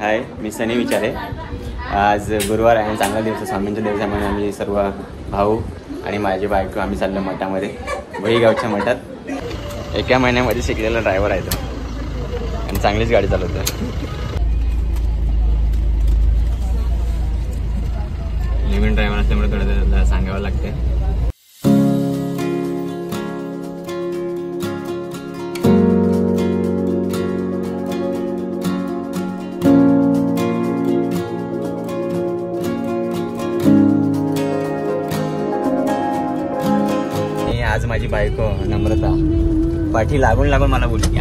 हाय, मी सनी विचारे. आज गुरुवार आहे, चांगला दिवस आहे, स्वामींचा दिवस आहे म्हणून आम्ही सर्व भाऊ आणि माझी बायको आम्ही चाललो मठामध्ये. वहीगावच्या मठात. एका महिन्यामध्ये शिकलेला ड्रायव्हर आहे तो आणि चांगलीच गाडी चालवतो. नवीन ड्रायव्हर असल्यामुळे थोडं सांगावं लागते. आज माझी बायको नम्रता पाठी लागून मला बोलली,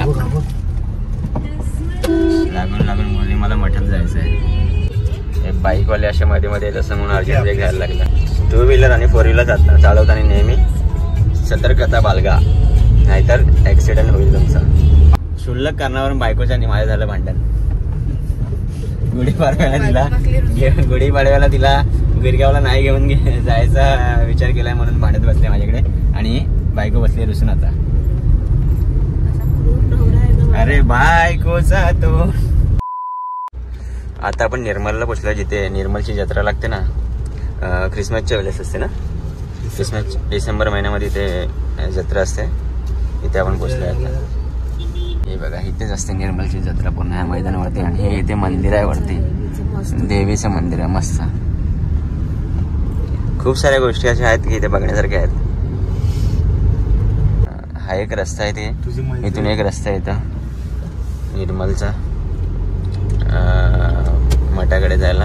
लागून बोलली मला मठात जायचं आहे. बाईकवाले अशा मध्ये जसं म्हणून अर्जंट ब्रेक घ्यायला लागला. 2 व्हीलर आणि 4 व्हीलर चालवताना नेहमी सतर्कता बाळगा, नाहीतर ऍक्सिडेंट होईल तुमचा. क्षुल्लक कारणावरून बायकोच्या आणि माझं झालं भांडण. गुढीपाडव्याला तिला गिरगावला नाही घेऊन जायचा विचार केलाय म्हणून भांडत बसले माझ्याकडे आणि बायको बसली रुसून. अरे बायकोचा तो. आता आपण निर्मलला पोचलो, जिथे निर्मलची जत्रा लागते ना, ख्रिसमसच्या वेळेस असते ना. ख्रिसमस डिसेंबर महिन्यामध्ये इथे जत्रा असते. इथे आपण पोचलोय आता. हे बघा, इथेच असते निर्मलची जत्रा पूर्ण ह्या मैदानावरती. आणि हे इथे मंदिर आहे वरती, देवीचं मंदिर आहे मस्त. खूप साऱ्या गोष्टी अशा आहेत की इथे बघण्यासारख्या आहेत. हा एक रस्ता आहे, ते इथून एक रस्ता येतो निर्मलचा मठाकडे जायला.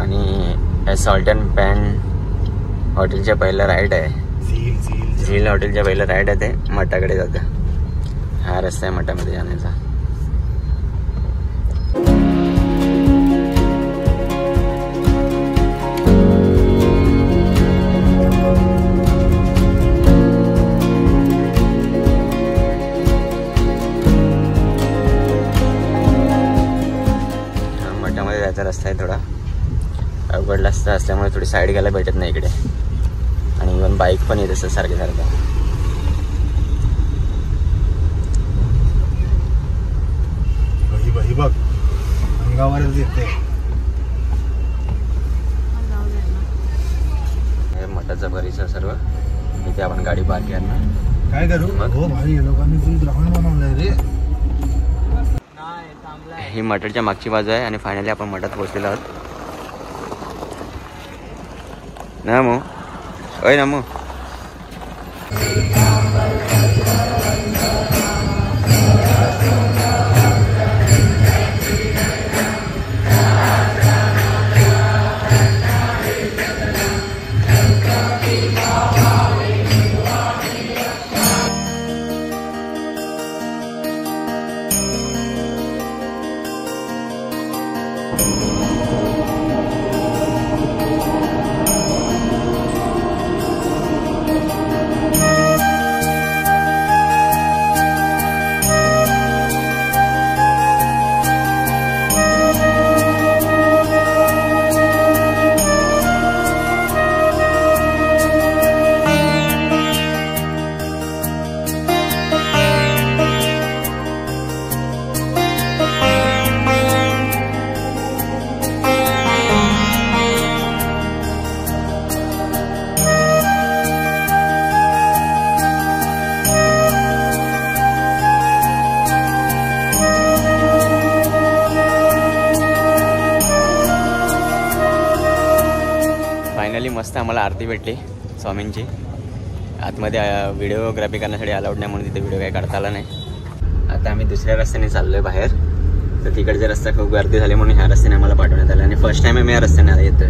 आणि सॉल्ट अँड पॅन हॉटेलच्या पहिला राईट आहे, झील हॉटेलच्या पहिला राईट आहे, ते मठाकडे जातं. हा रस्ता आहे मठामध्ये जाण्याचा. मठामध्ये जायचा रस्ता आहे, थोडा अवघड रस्ता असल्यामुळे थोडी साईड घ्यायला भेटत नाही इकडे. आणि इव्हन बाईक पण येत असतं सारखं. बघ अंगावरच येते. हे मठाचा परिसर सर्व. इथे आपण गाडी पार्क करणार. काय करू हो भाई, लोकांनी तुम ग्राउंड बनवलंय रे. ही मठाच्या मागची बाजू आहे आणि फायनली आपण मठात पोहोचलेलो आहोत. नमो ओय नमो. मस्त आम्हाला आरती भेटली स्वामींची. आतमध्ये व्हिडिओग्राफी करण्यासाठी अलाउड नाही म्हणून तिथे व्हिडिओ काही काढता आला नाही. आता आम्ही दुसऱ्या रस्त्याने चाललोय बाहेर. तर तिकडचा रस्ता खूप गर्दी झाली म्हणून ह्या रस्त्याने आम्हाला पाठवण्यात आलं. आणि फर्स्ट टाइम आम्ही या रस्त्याने येतोय.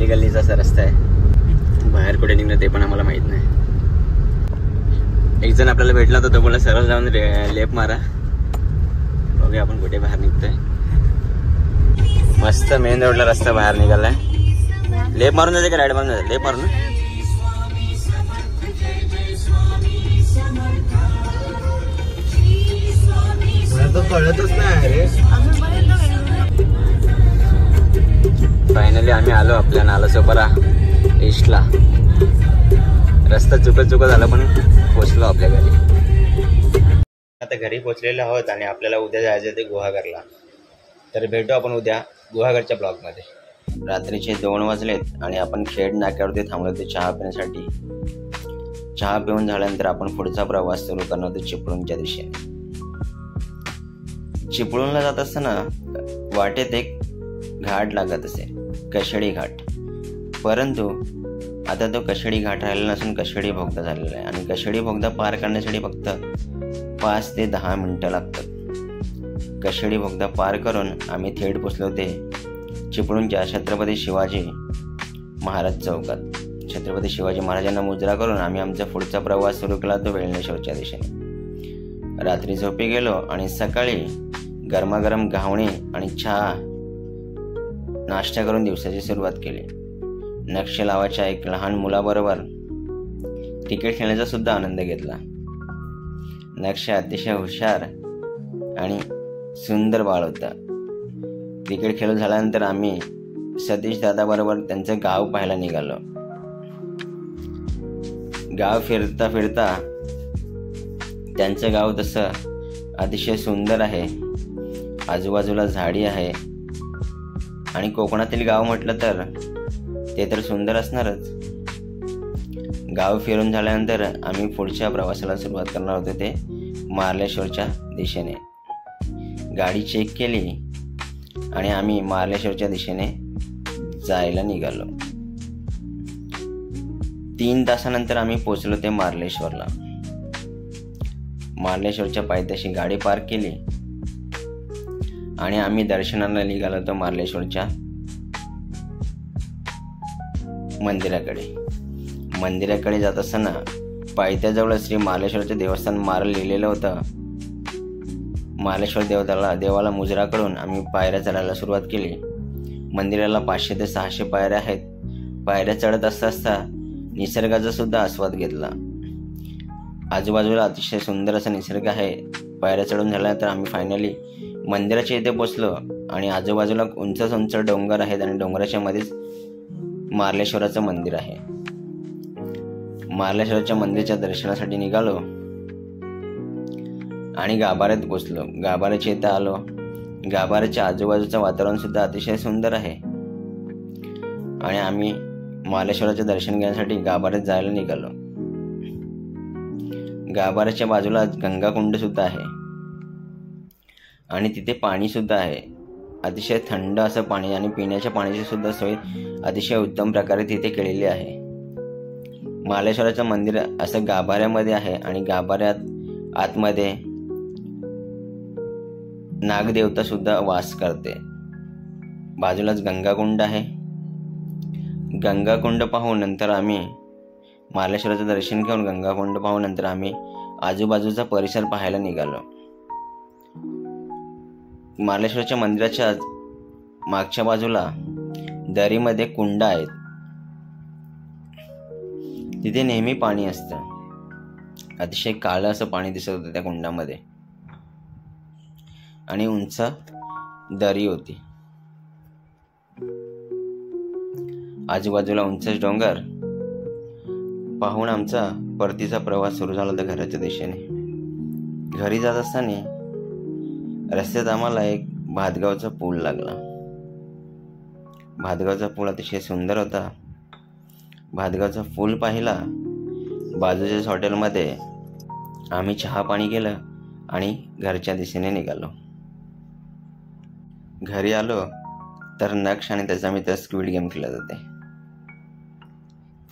गल्लीचा असा रस्ता आहे. बाहेर कुठे निघणं ते पण आम्हाला माहित नाही. एक जण आपल्याला भेटला होता, तो बोलला सरळ जाऊन लेप मारा. बघूया आपण कुठे बाहेर निघतोय. मस्त मेन रोडला रस्ता बाहेर निघालाय. लेप मारून जाते का राईड मारून जाते? लेप मारून. कळतच नाही रे. फायनली आम्ही आलो आपल्या नालासोपारा ईस्टला. रस्ता चुकत झाला पण पोचलो आपल्या घरी. आता घरी पोचलेलो आहोत आणि आपल्याला उद्या जायचं ते गुहागरला. तर भेटू आपण उद्या गुहागरच्या ब्लॉगमध्ये. रात्रीचे 2 वाजलेत आणि आपण खेड नाक्यावरती थांबलो होतो चहा पिण्यासाठी. चहा पिऊन झाल्यानंतर आपण पुढचा प्रवास सुरू करणार होतो चिपळूणच्या दिशेने. चिपळूणला जात असताना वाटेत एक घाट लागत असे, कशेडी घाट. परंतु आता तो कशेडी घाट राहिलेला नसून कशेडी बोगदा झालेला आहे आणि कशेडी बोगदा पार करण्यासाठी फक्त 5 ते 10 मिनटं लागतात. कशेडी बोगदा पार करून आम्ही थेट पोचलो होते चिपळूणच्या छत्रपती शिवाजी महाराज चौकात. छत्रपती शिवाजी महाराजांना मुजरा करून आम्ही आमचा पुढचा प्रवास सुरू केला तो वेळणेश्वरच्या दिशेने. रात्री झोपी गेलो आणि सकाळी गरमागरम घावणे आणि चहा नाश्ता करून दिवसाची सुरुवात केली. नक्ष लावाच्या एक लहान मुलाबरोबर क्रिकेट खेळण्याचा सुद्धा आनंद घेतला. नक्ष अतिशय हुशार आणि सुंदर बाळ होता. क्रिकेट खेळून झाल्यानंतर आम्ही सतीश दादाबरोबर त्यांचं गाव पाहायला निघालो. गाव फिरता फिरता त्यांचं गाव तसं अतिशय सुंदर आहे. आजूबाजूला झाडी आहे आणि कोकणातील गाव म्हटलं तर ते तर सुंदर असणारच. गाव फिरून झाल्यानंतर आम्ही पुढच्या प्रवासाला सुरुवात करणार होतो ते मार्लेश्वरच्या दिशेने. गाडी चेक केली आणि आम्ही मार्लेश्वरच्या दिशेने जायला निघालो. 3 तासानंतर आम्ही पोचलो ते मार्लेश्वरला. मार्लेश्वरच्या पायथ्याशी गाडी पार्क केली आणि आम्ही दर्शनाला निघालो होतो मार्लेश्वरच्या मंदिराकडे जात असताना पायथ्याजवळ श्री मार्लेश्वरचे देवस्थान मार्ल लिहिलेलं होतं. मार्लेश्वर देवाला मुजरा करून आम्ही पायऱ्या चढायला सुरुवात केली. मंदिराला 500 ते 600 पायऱ्या आहेत. पायऱ्या चढत असता निसर्गाचा सुद्धा आस्वाद घेतला. आजूबाजूला अतिशय सुंदर असा निसर्ग आहे. पायऱ्या चढून झाल्यानंतर आम्ही फायनली मंदिराच्या इथे पोचलो आणि आजूबाजूला उंच डोंगर आहेत आणि डोंगराच्या मध्येच मार्लेश्वराचं मंदिर आहे. मार्लेश्वराच्या मंदिराच्या दर्शनासाठी निघालो आणि गाभाऱ्यात पोचलो. गाभाऱ्याच्या इथं आलो. गाभाऱ्याच्या आजूबाजूचं वातावरण सुद्धा अतिशय सुंदर आहे आणि आम्ही मार्लेश्वराचे दर्शन घेण्यासाठी गाभाऱ्यात जायला निघालो. गाभाऱ्याच्या बाजूला गंगाकुंड सुद्धा आहे आणि तिथे पाणी सुद्धा आहे. अतिशय थंड असं पाणी आणि पिण्याच्या पाण्याची सुद्धा सोय अतिशय उत्तम प्रकारे तिथे केलेली आहे. मार्लेश्वराचं मंदिर असं गाभाऱ्यामध्ये आहे आणि गाभाऱ्यात आतमध्ये नागदेवता सुद्धा वास करते. बाजूलाच गंगाकुंड आहे. गंगाकुंड पाहून नंतर आम्ही मार्लेश्वराचं दर्शन घेऊन गंगाकुंड पाहून नंतर आम्ही आजूबाजूचा परिसर पाहायला निघालो. मार्लेश्वराच्या मंदिराच्या मागच्या बाजूला दरीमध्ये कुंड आहेत. तिथे नेहमी पाणी असतं. अतिशय काळं असं पाणी दिसत होतं त्या कुंडामध्ये आणि उंच दरी होती. आजूबाजूला उंच डोंगर पाहून आमचा परतीचा प्रवास सुरू झाला होता घराच्या दिशेने. घरी जात असताना रस्त्यात आम्हाला एक भातगावचा पूल लागला. भातगावचा पूल अतिशय सुंदर होता. भातगावचा पूल पाहिला. बाजूच्याच हॉटेलमध्ये आम्ही चहा पाणी केलं आणि घरच्या दिशेने निघालो. घरी आलो तर नक्ष आणि त्याचा मित्र स्क्विड गेम खेळत होते.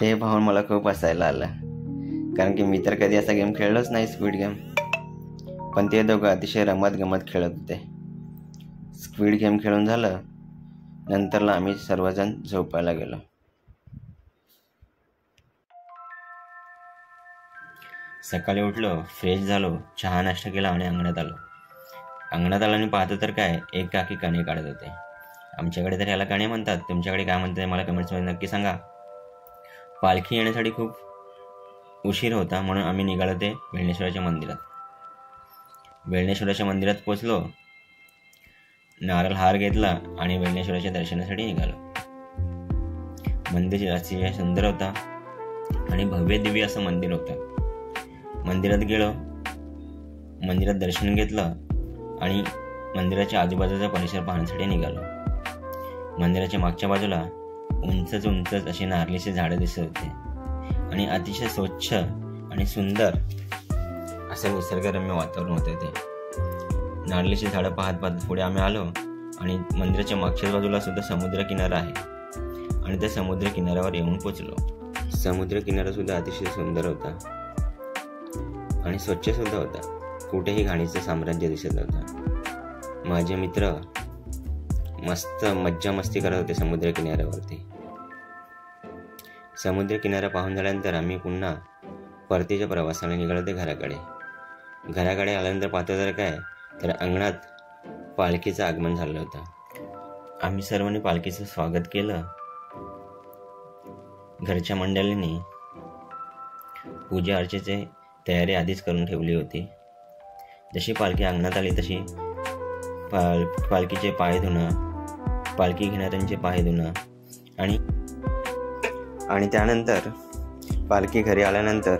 ते पाहून मला खूप हसायला आलं, कारण की मी तर कधी असा गेम खेळलोच नाही स्क्विड गेम. पण ते दोघं अतिशय रमत खेळत होते. स्क्विड गेम खेळून झालं नंतरला आम्ही सर्वजण झोपायला गेलो. सकाळी उठलो, फ्रेश झालो, चहा नाश्ता केला आणि अंगणात आलो. अंगणात आलो आणि पाहतो तर काय, एक काकी कणे काढत होते. आमच्याकडे तर याला कणे म्हणतात, तुमच्याकडे काय म्हणतात मला कमेंट्समध्ये नक्की सांगा. पालखी येण्यासाठी खूप उशीर होता म्हणून आम्ही निघालो ते वेळणेश्वराच्या मंदिरात. वेळणेश्वराच्या मंदिरात पोचलो, नारळ हार घेतला आणि वेळणेश्वराच्या दर्शनासाठी निघालो. मंदिर अतिशय सुंदर होता आणि भव्य दिव्य असं मंदिर होतं. मंदिरात गेलो मंदिरात दर्शन घेतलं आणि मंदिराच्या आजूबाजूचा परिसर पाहण्यासाठी निघालो. मंदिराच्या मागच्या बाजूला उंच अशी नारळीची झाडं दिसत होते आणि अतिशय स्वच्छ आणि सुंदर असं निसर्गरम्य वातावरण होते ते. नारळीची झाडं पाहत पुढे आम्ही आलो आणि मंदिराच्या मागच्याच बाजूला सुद्धा समुद्र किनारा आहे आणि त्या समुद्र किनाऱ्यावर येऊन पोचलो. समुद्र किनारा सुद्धा अतिशय सुंदर होता आणि स्वच्छ सुद्धा होता. कुठेही घाणीचं साम्राज्य दिसत नव्हतं. माझे मित्र मस्त मज्जा मस्ती करत होते समुद्र किनाऱ्यावरती. समुद्र किनारा पाहून झाल्यानंतर आम्ही पुन्हा परतीच्या प्रवासाला निघालो ते घराकडे आल्यानंतर पाहतो तर अंगणात पालखीचं आगमन झालं होतं. आम्ही सर्वांनी पालखीचं स्वागत केलं. घरच्या मंडळींनी पूजा अर्चेची तयारी आधीच करून ठेवली होती. जशी पालखी अंगणात आली तशी पालखीचे पाय धुणं, पालखी घेणाऱ्यांचे पाय धुणं आणि त्यानंतर पालखी घरी आल्यानंतर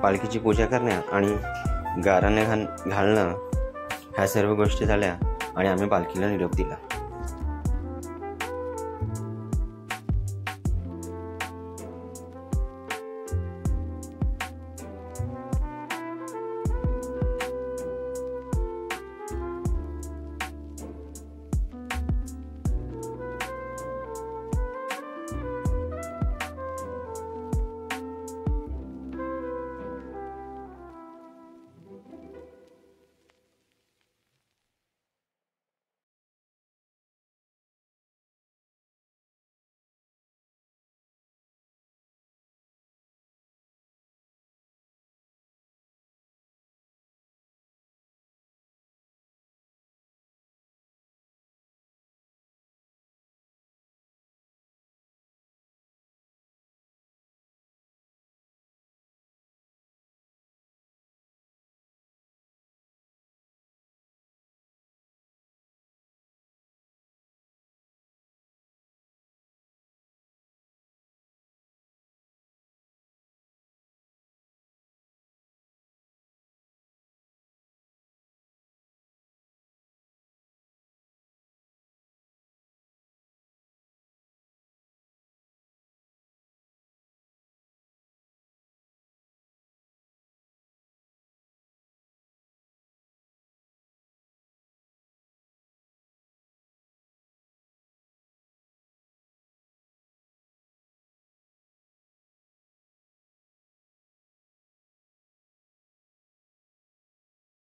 पालखीची पूजा करणे आणि गाराणे घालणं ह्या सर्व गोष्टी झाल्या आणि आम्ही पालखीला निरोप दिला.